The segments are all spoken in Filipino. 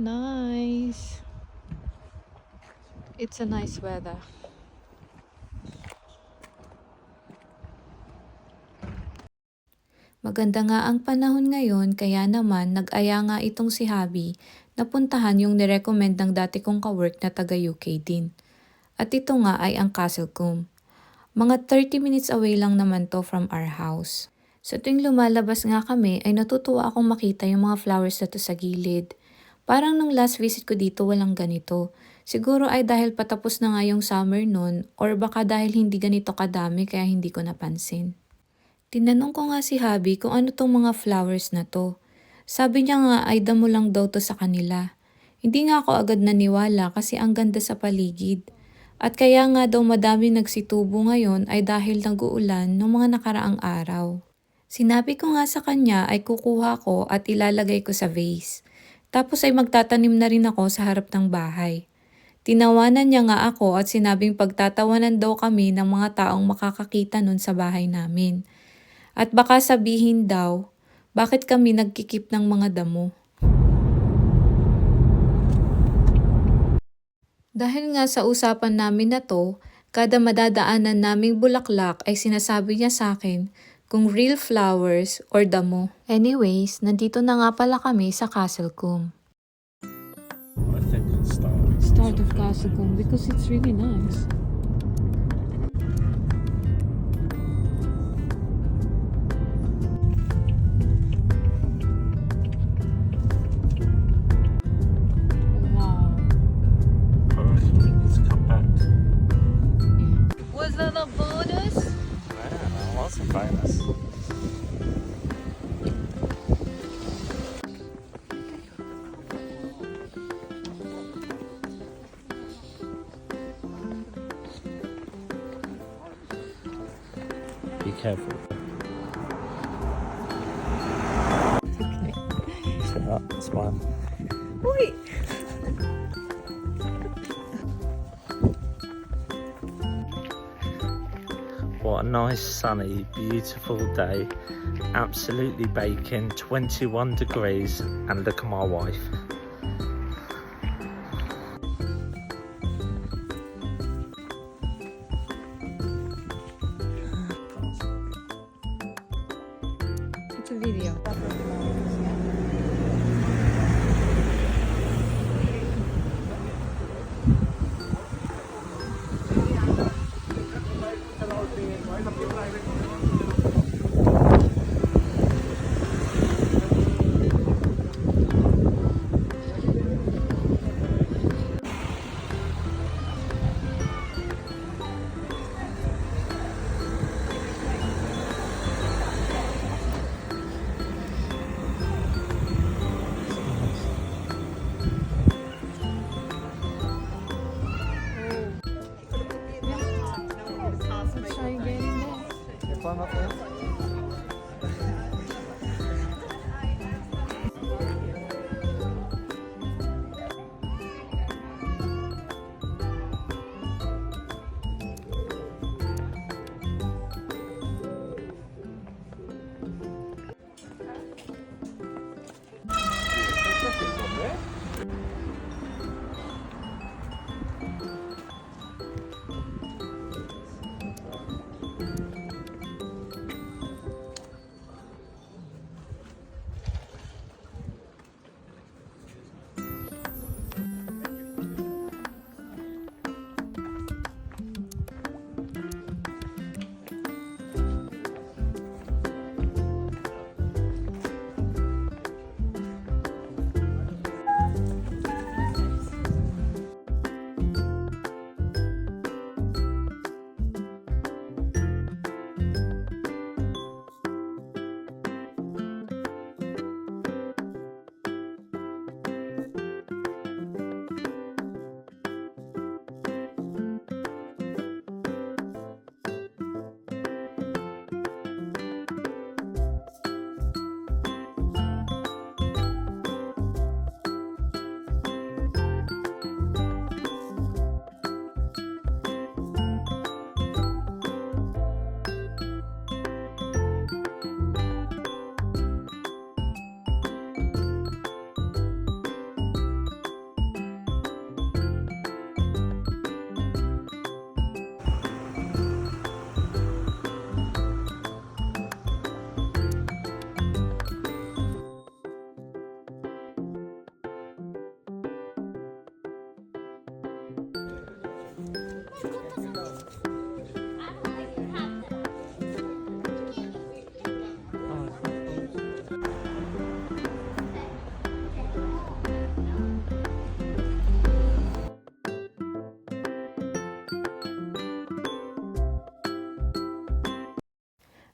Nice. It's a nice weather. Maganda nga ang panahon ngayon kaya naman nag-aya nga itong si Habi na puntahan yung nirecommend ng dati kong kawork na taga UK din. At ito nga ay ang Castlecombe. Mga 30 minutes away lang naman to from our house. So tuwing lumalabas nga kami ay natutuwa akong makita yung mga flowers na to sa gilid. Parang nung last visit ko dito walang ganito. Siguro ay dahil patapos na nga yung summer nun or baka dahil hindi ganito kadami kaya hindi ko napansin. Tinanong ko nga si Habi kung ano tong mga flowers na to. Sabi niya nga ay damo lang daw to sa kanila. Hindi nga ako agad naniwala kasi ang ganda sa paligid. At kaya nga daw madami nagsitubo ngayon ay dahil nag-uulan noong mga nakaraang araw. Sinabi ko nga sa kanya ay kukuha ko at ilalagay ko sa vase. Tapos ay magtatanim na rin ako sa harap ng bahay. Tinawanan niya nga ako at sinabing pagtatawanan daw kami ng mga taong makakakita nun sa bahay namin. At baka sabihin daw, bakit kami nagkikip ng mga damo? Dahil nga sa usapan namin na to, kada madadaanan naming bulaklak ay sinasabi niya sa akin kung real flowers or damo. Anyways, nandito na nga pala kami sa Castlecombe. I think it's Start of Castlecombe because it's really nice. It's come back. Was that a bonus? Yeah, that was a bonus. Be careful. Okay. Sit up, smile. Wait. What a nice, sunny, beautiful day. Absolutely baking, 21 degrees, and look at my wife. It's a video.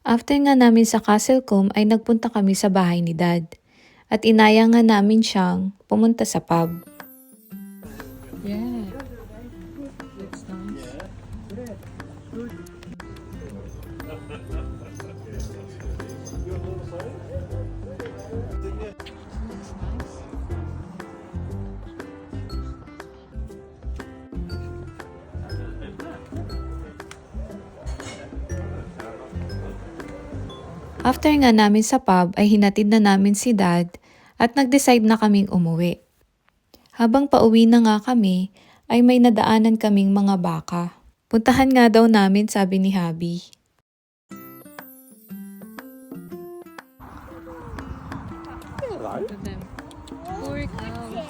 After nga namin sa Castlecombe ay nagpunta kami sa bahay ni Dad. At inaya nga namin siyang pumunta sa pub. Yeah. Looks nice. After nga namin sa pub ay hinatid na namin si Dad at nag-decide na kaming umuwi. Habang pauwi na nga kami ay may nadaanan kaming mga baka. Puntahan nga daw namin, sabi ni Habi. Look at them. Poor cows.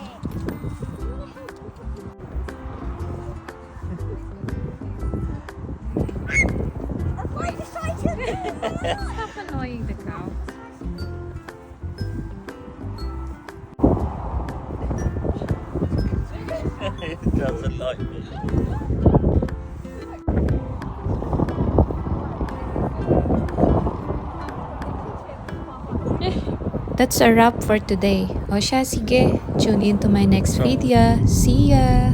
Stop annoying the cow. It doesn't like me. That's a wrap for today. O siya, sige. Tune in to my next video. See ya!